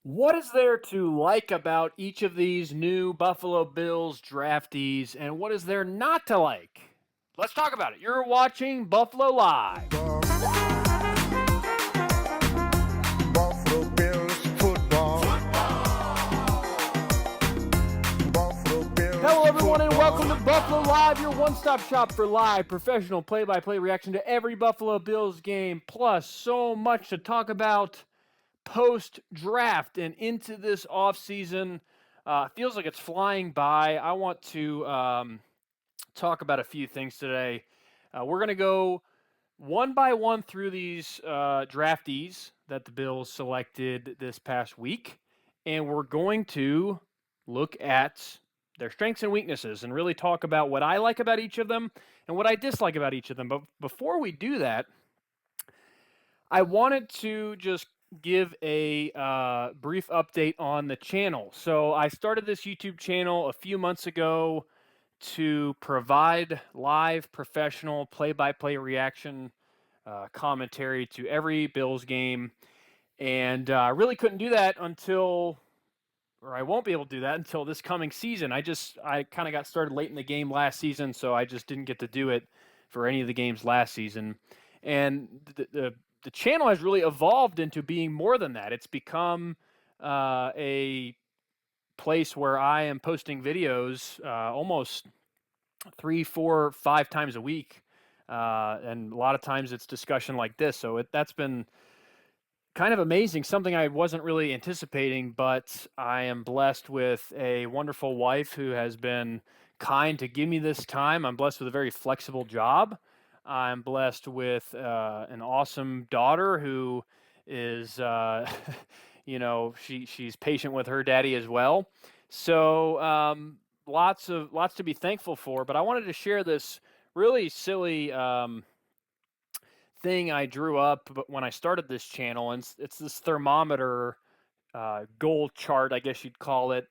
What is there to like about each of these new Buffalo Bills draftees, and what is there not to like? Let's talk about it. You're watching Buffalo Live. Buffalo Bills football. Buffalo Bills Hello, everyone, and football. welcome to Buffalo Live, your one-stop shop for live, professional play-by-play reaction to every Buffalo Bills game, plus so much to talk about post-draft and into this offseason. Feels like it's flying by. I want to talk about a few things today. We're going to go one by one through these draftees that the Bills selected this past week, and we're going to look at their strengths and weaknesses and really talk about what I like about each of them and what I dislike about each of them. But before we do that, I wanted to just give a brief update on the channel. So I started this YouTube channel a few months ago to provide live professional play-by-play reaction commentary to every Bills game. And I really couldn't do that or I won't be able to do that until this coming season. I kind of got started late in the game last season, so I just didn't get to do it for any of the games last season. And the channel has really evolved into being more than that. It's become a place where I am posting videos almost 3, 4, 5 times a week, and a lot of times it's discussion like this. So that's been kind of amazing, something I wasn't really anticipating, but I am blessed with a wonderful wife who has been kind to give me this time. I'm blessed with a very flexible job. I'm blessed with an awesome daughter who is, she's patient with her daddy as well. So lots to be thankful for. But I wanted to share this really silly thing I drew up when I started this channel, and it's this thermometer goal chart, I guess you'd call it,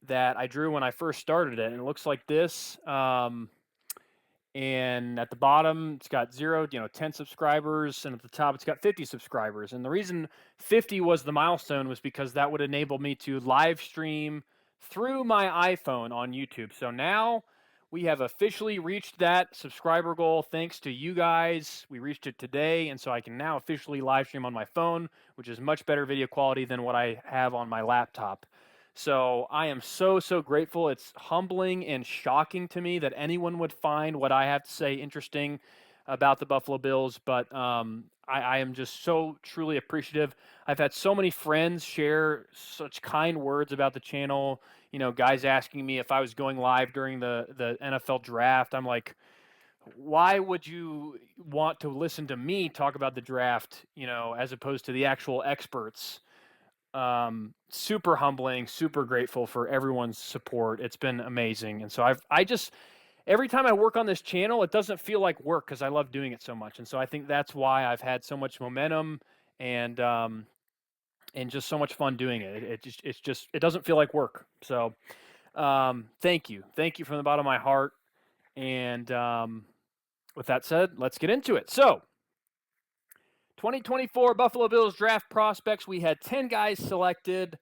that I drew when I first started it, and it looks like this. And at the bottom, it's got 0, 10 subscribers, and at the top, it's got 50 subscribers. And the reason 50 was the milestone was because that would enable me to live stream through my iPhone on YouTube. So now we have officially reached that subscriber goal thanks to you guys. We reached it today, and so I can now officially live stream on my phone, which is much better video quality than what I have on my laptop. So I am so grateful. It's humbling and shocking to me that anyone would find what I have to say interesting about the Buffalo Bills, but I am just so truly appreciative. I've had so many friends share such kind words about the channel. Guys asking me if I was going live during the NFL draft. I'm like, why would you want to listen to me talk about the draft, as opposed to the actual experts? Super humbling, super grateful for everyone's support. It's been amazing. And so I just, every time I work on this channel, it doesn't feel like work because I love doing it so much. And so I think that's why I've had so much momentum and just so much fun doing it. It doesn't feel like work. So thank you from the bottom of my heart. And with that said, let's get into it. So 2024 Buffalo Bills draft prospects. We had 10 guys selected,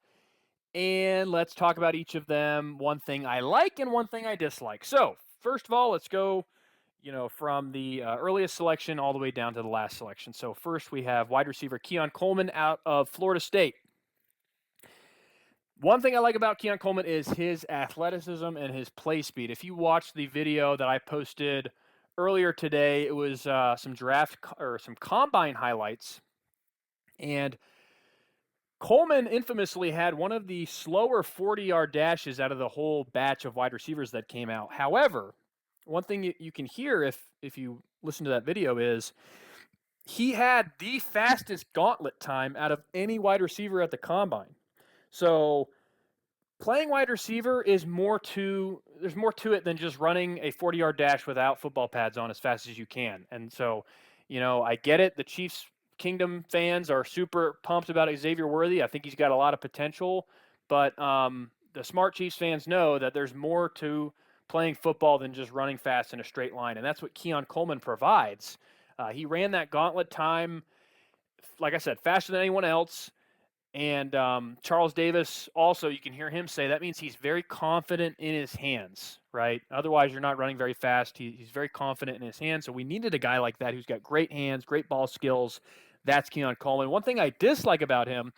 and let's talk about each of them. One thing I like and one thing I dislike. So, first of all, let's go, from the earliest selection all the way down to the last selection. So, first we have wide receiver Keon Coleman out of Florida State. One thing I like about Keon Coleman is his athleticism and his play speed. If you watch the video that I posted earlier today, it was some combine highlights, and Coleman infamously had one of the slower 40-yard dashes out of the whole batch of wide receivers that came out. However, one thing you can hear if you listen to that video is he had the fastest gauntlet time out of any wide receiver at the combine. So playing wide receiver there's more to it than just running a 40-yard dash without football pads on as fast as you can. And so, I get it. The Chiefs Kingdom fans are super pumped about Xavier Worthy. I think he's got a lot of potential, but the smart Chiefs fans know that there's more to playing football than just running fast in a straight line, and that's what Keon Coleman provides. He ran that gauntlet time, like I said, faster than anyone else. And Charles Davis, also, you can hear him say that means he's very confident in his hands, right? Otherwise, you're not running very fast. He's very confident in his hands. So we needed a guy like that who's got great hands, great ball skills. That's Keon Coleman. One thing I dislike about him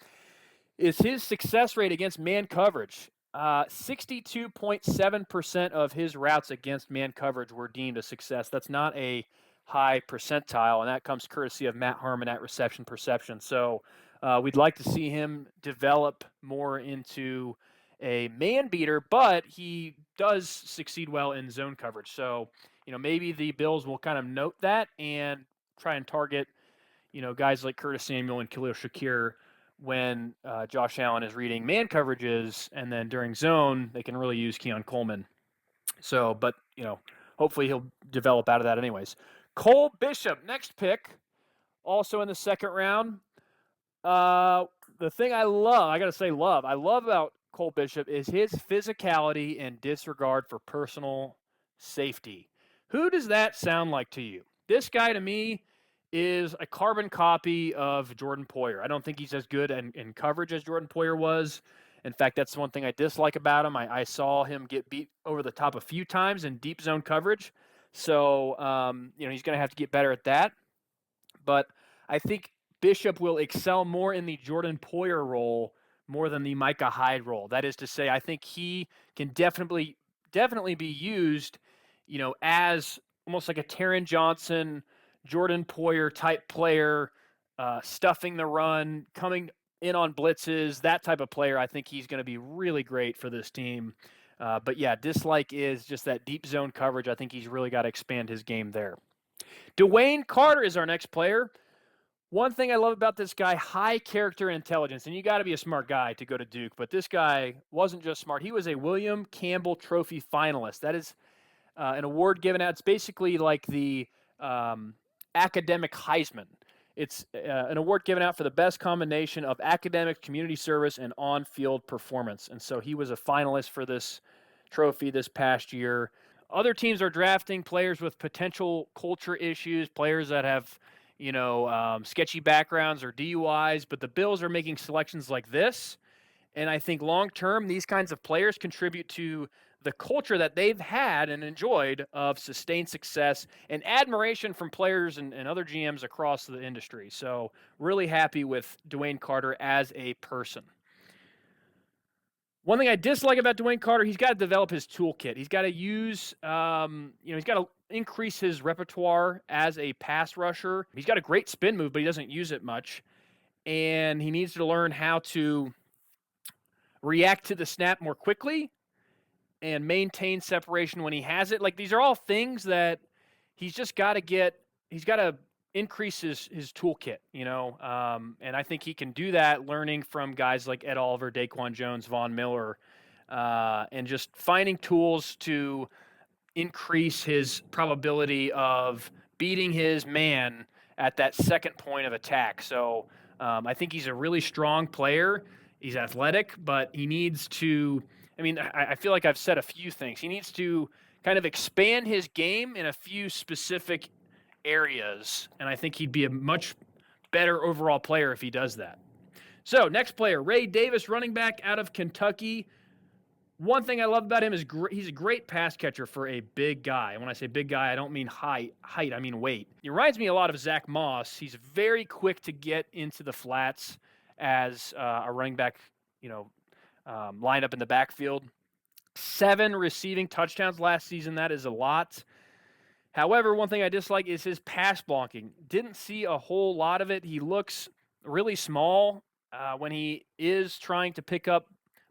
is his success rate against man coverage. 62.7% of his routes against man coverage were deemed a success. That's not a high percentile, and that comes courtesy of Matt Harmon at Reception Perception. So we'd like to see him develop more into a man beater, but he does succeed well in zone coverage. So, maybe the Bills will kind of note that and try and target, guys like Curtis Samuel and Khalil Shakir when Josh Allen is reading man coverages, and then during zone, they can really use Keon Coleman. So, but, hopefully he'll develop out of that anyways. Cole Bishop, next pick, also in the second round. The thing I love about Cole Bishop is his physicality and disregard for personal safety. Who does that sound like to you? This guy, to me, is a carbon copy of Jordan Poyer. I don't think he's as good in coverage as Jordan Poyer was. In fact, that's one thing I dislike about him. I saw him get beat over the top a few times in deep zone coverage. So, he's going to have to get better at that. But I think Bishop will excel more in the Jordan Poyer role more than the Micah Hyde role. That is to say, I think he can definitely be used, as almost like a Taron Johnson, Jordan Poyer type player, stuffing the run, coming in on blitzes, that type of player. I think he's going to be really great for this team. But yeah, dislike is just that deep zone coverage. I think he's really got to expand his game there. DeWayne Carter is our next player. One thing I love about this guy, high character and intelligence, and you got to be a smart guy to go to Duke, but this guy wasn't just smart. He was a William Campbell Trophy finalist. That is an award given out. It's basically like the academic Heisman. It's an award given out for the best combination of academic, community service, and on-field performance. And so he was a finalist for this trophy this past year. Other teams are drafting players with potential culture issues, players that have sketchy backgrounds or DUIs, but the Bills are making selections like this. And I think long-term, these kinds of players contribute to the culture that they've had and enjoyed of sustained success and admiration from players and other GMs across the industry. So really happy with DeWayne Carter as a person. One thing I dislike about DeWayne Carter, he's got to develop his toolkit. He's got to use, he's got to increase his repertoire as a pass rusher. He's got a great spin move, but he doesn't use it much. And he needs to learn how to react to the snap more quickly and maintain separation when he has it. Like, these are all things that he's just got to he's got to increase his toolkit, and I think he can do that learning from guys like Ed Oliver, Daquan Jones, Von Miller, and just finding tools to increase his probability of beating his man at that second point of attack. So I think he's a really strong player. He's athletic, but he needs to, I feel like I've said a few things. He needs to kind of expand his game in a few specific areas, and I think he'd be a much better overall player if he does that. So next player, Ray Davis, running back out of Kentucky. One thing I love about him is he's a great pass catcher for a big guy. When I say big guy, I don't mean height, I mean weight. He reminds me a lot of Zach Moss. He's very quick to get into the flats as a running back, lined up in the backfield. 7 receiving touchdowns last season. That is a lot. However, one thing I dislike is his pass blocking. Didn't see a whole lot of it. He looks really small when he is trying to pick up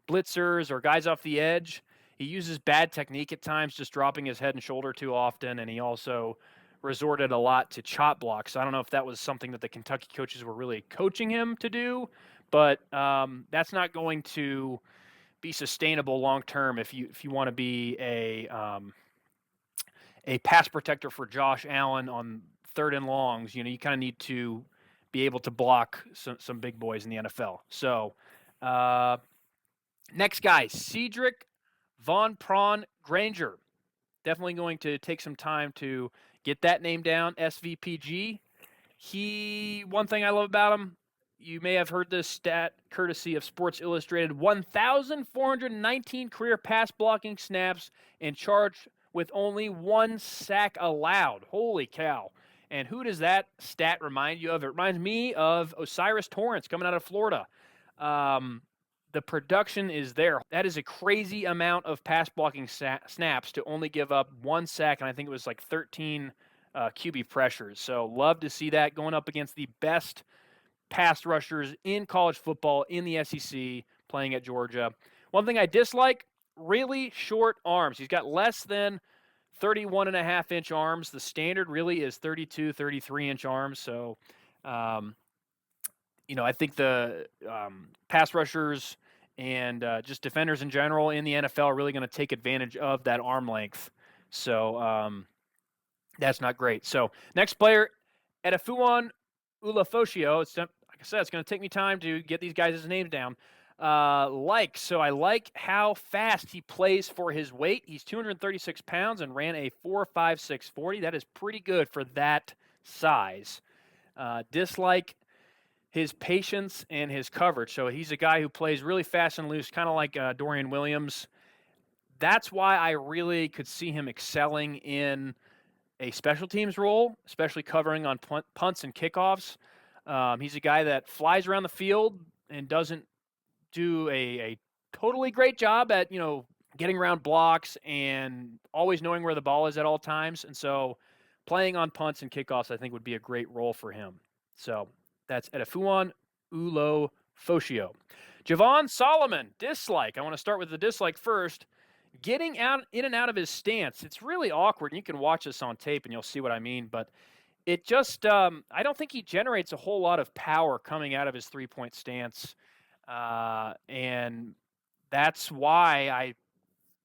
blitzers or guys off the edge. He uses bad technique at times, just dropping his head and shoulder too often, and he also resorted a lot to chop blocks. I don't know if that was something that the Kentucky coaches were really coaching him to do, but that's not going to be sustainable long term if you want to be a pass protector for Josh Allen on third and longs. You kind of need to be able to block some big boys in the NFL. So next guy, Sedrick Van Pran-Granger. Definitely going to take some time to get that name down, SVPG. One thing I love about him, You may have heard this stat courtesy of Sports Illustrated. 1,419 career pass blocking snaps and charged with only 1 sack allowed. Holy cow. And who does that stat remind you of? It reminds me of Osiris Torrance coming out of Florida. The production is there. That is a crazy amount of pass blocking snaps to only give up 1 sack, and I think it was like 13 QB pressures. So love to see that going up against the best pass rushers in college football in the SEC playing at Georgia. One thing I dislike, really short arms. He's got less than 31.5-inch arms. The standard really is 32, 33-inch arms. So, I think the pass rushers and just defenders in general in the NFL are really going to take advantage of that arm length. So that's not great. So next player, Edefuan Ulofoshio. Like I said, it's going to take me time to get these guys' names down. So I like how fast he plays for his weight. He's 236 pounds and ran a 4.56 40. That is pretty good for that size. Dislike his patience and his coverage. So he's a guy who plays really fast and loose, kind of like Dorian Williams. That's why I really could see him excelling in a special teams role, especially covering on punts and kickoffs. He's a guy that flies around the field and doesn't do a totally great job at, getting around blocks and always knowing where the ball is at all times. And so playing on punts and kickoffs, I think, would be a great role for him. So that's Edefuan Ulofoshio. Javon Solomon, dislike. I want to start with the dislike first. Getting in and out of his stance, it's really awkward. You can watch this on tape and you'll see what I mean, but it just, I don't think he generates a whole lot of power coming out of his three-point stance. And that's why I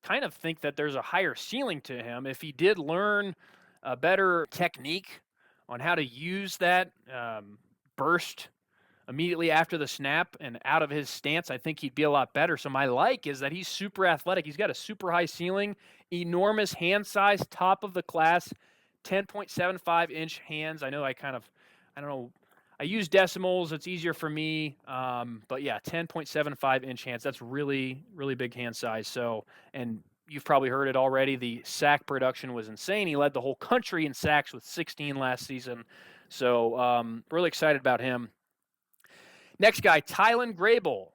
kind of think that there's a higher ceiling to him. If he did learn a better technique on how to use that burst immediately after the snap and out of his stance, I think he'd be a lot better. So my like is that he's super athletic. He's got a super high ceiling, enormous hand size, top of the class, 10.75-inch hands. I know I don't know. I use decimals. It's easier for me. But yeah, 10.75-inch hands. That's really, really big hand size. So, and you've probably heard it already. The sack production was insane. He led the whole country in sacks with 16 last season. So really excited about him. Next guy, Tylan Grable.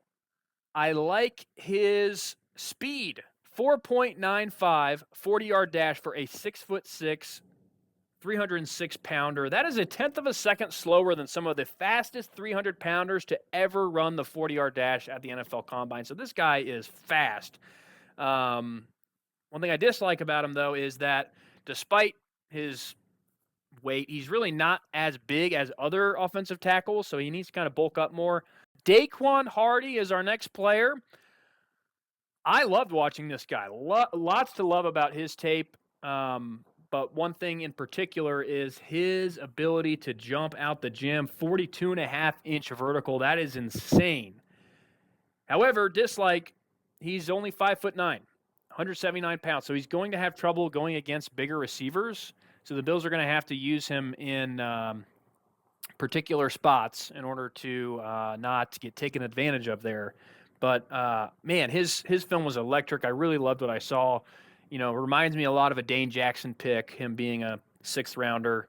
I like his speed. 4.95 40-yard dash for a 6'6", 306-pounder. That is a tenth of a second slower than some of the fastest 300-pounders to ever run the 40-yard dash at the NFL Combine. So this guy is fast. One thing I dislike about him, though, is that despite his weight, he's really not as big as other offensive tackles, so he needs to kind of bulk up more. Daequan Hardy is our next player. I loved watching this guy. Lots to love about his tape. But one thing in particular is his ability to jump out the gym, 42.5-inch vertical. That is insane. However, dislike, he's only 5'9", 179 pounds. So he's going to have trouble going against bigger receivers. So the Bills are going to have to use him in particular spots in order to not get taken advantage of there. But, man, his film was electric. I really loved what I saw. Reminds me a lot of a Dane Jackson pick, him being a 6th rounder.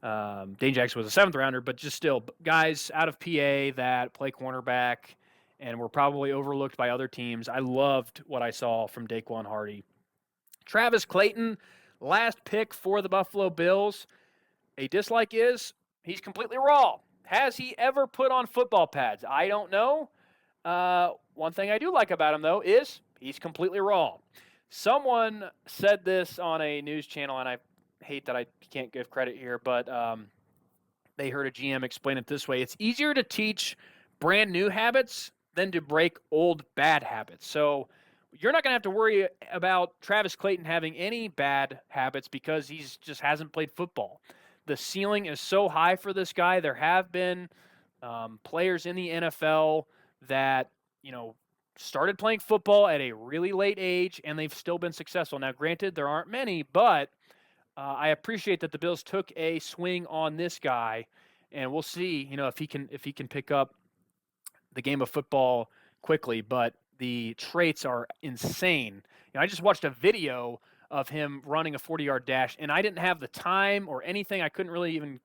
Dane Jackson was a 7th rounder, but just still guys out of PA that play cornerback and were probably overlooked by other teams. I loved what I saw from Daequan Hardy. Travis Clayton, last pick for the Buffalo Bills. A dislike is he's completely raw. Has he ever put on football pads? I don't know. One thing I do like about him, though, is he's completely raw. Someone said this on a news channel, and I hate that I can't give credit here, but they heard a GM explain it this way. It's easier to teach brand new habits than to break old bad habits. So you're not going to have to worry about Travis Clayton having any bad habits because he just hasn't played football. The ceiling is so high for this guy. There have been players in the NFL that, started playing football at a really late age, and they've still been successful. Now, granted, there aren't many, but I appreciate that the Bills took a swing on this guy, and we'll see, if he can pick up the game of football quickly, but the traits are insane. I just watched a video of him running a 40-yard dash, and I didn't have the time or anything. I couldn't really even,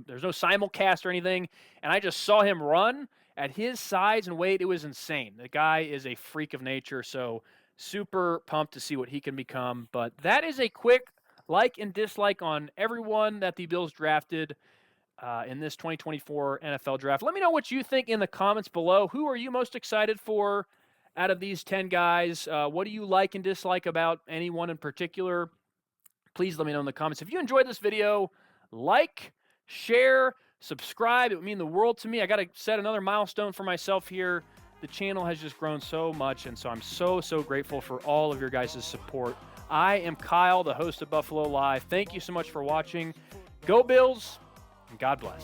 there's no simulcast or anything, and I just saw him run at his size and weight. It was insane. The guy is a freak of nature, so super pumped to see what he can become. But that is a quick like and dislike on everyone that the Bills drafted in this 2024 NFL draft. Let me know what you think in the comments below. Who are you most excited for out of these 10 guys? What do you like and dislike about anyone in particular? Please let me know in the comments. If you enjoyed this video, like, share, subscribe. It would mean the world to me. I got to set another milestone for myself here. The channel has just grown so much, and so I'm so grateful for all of your guys' support. I am Kyle, the host of Buffalo Live. Thank you so much for watching. Go Bills, and God bless.